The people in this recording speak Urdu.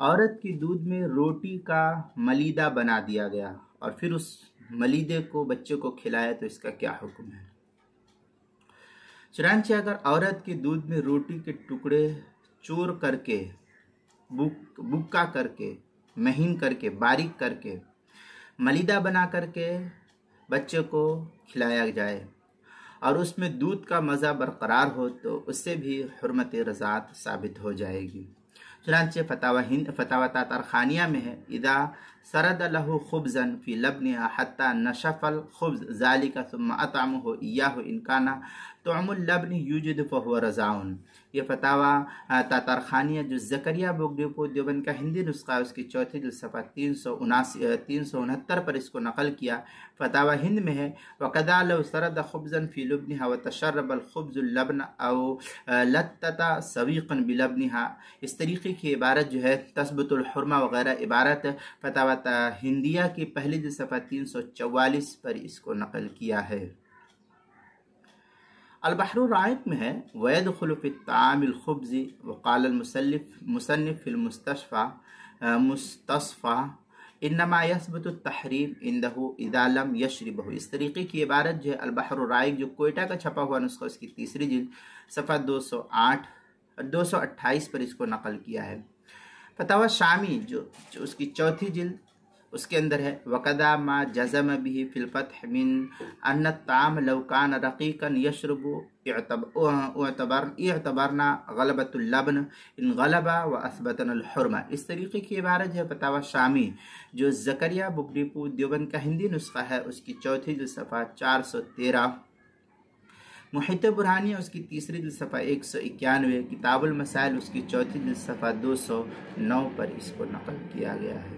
عورت کے دودھ میں روٹی کا ملیدہ بنا دیا گیا اور پھر اس ملیدے کو بچے کو کھلایا تو اس کا کیا حکم ہے؟ چنانچہ اگر عورت کے دودھ میں روٹی کے ٹکڑے چور کر کے، بکا کر کے، مہین کر کے، باریک کر کے، ملیدہ بنا کر کے بچے کو کھلایا جائے اور اس میں دودھ کا مزہ برقرار ہو تو اس سے بھی حرمت رضاعت ثابت ہو جائے گی۔ چنانچہ فتاوی تاطرخانیہ میں ہے، اذا سرد له خبزا فی لبنها حتی نشف الخبز ذالک ثم اطعمه ایاہ ان کان طعم اللبن یوجد فهو رضاع۔ یہ فتاوی تاطرخانیہ جو زکریا بک ڈپو دیوبند کا ہندی نسخہ ہے، اس کی چوتھی جلد صفحہ 369 پر اس کو نقل کیا۔ فتاوی ہند میں ہے، وَقَذَا لَوْ سَرَدَ خُبْزًا فِي لُبْنِهَا وَتَشَرَّبَ الْخُبْزُ اللَّبْنَ أَوْ لَتَّتَ سَوِيقًا بِلَبْنِهَا، اس طریقے کی عبارت جو ہے تثبت الحرمہ وغیرہ عبارت فتاوی ہندیہ کی پہلی جلد صفحہ 344 پر اس کو نقل کیا ہے۔ البحر الرائق میں ہے، وَيَدْخُلُ فِي الطَّعَامِ الْخُبْزِ وقال المصنف في المستصفى انما يثبت التحریم عنده اذا لم يشربه، اس طریقے کی عبارت جو ہے البحر الرائق جو کوئٹہ کا چھپا ہوا نسخہ اس کی تیسری جلد صفحہ 228 پر اس کو نقل کیا ہے۔ فتاوی شامی جو اس کی چوتھی جلد اس کے اندر ہے، وَقَذَا مَا جَزَمَ بِهِ فِي الْفَتْحِ مِنْ أَنَّ الطَّعَامَ لَوْ كَانَ رَقِيقًا يَشْرُبُ اعتبرنا غلبۃ اللبن ان غلب وَأَثْبَتْنَا الْحُرْمَةَ، اس طریقے کی عبارت ہے فتاوی شامی جو زکریا بک ڈپو دیوبند کا ہندی نسخہ ہے، اس کی چوتھی جلد صفحہ 413، محیط برہانیہ اس کی تیسری جلد صفحہ 191، کتاب المسائل اس کی چوتھی جلد صفحہ 209 پر اس کو نقل کیا گیا ہے۔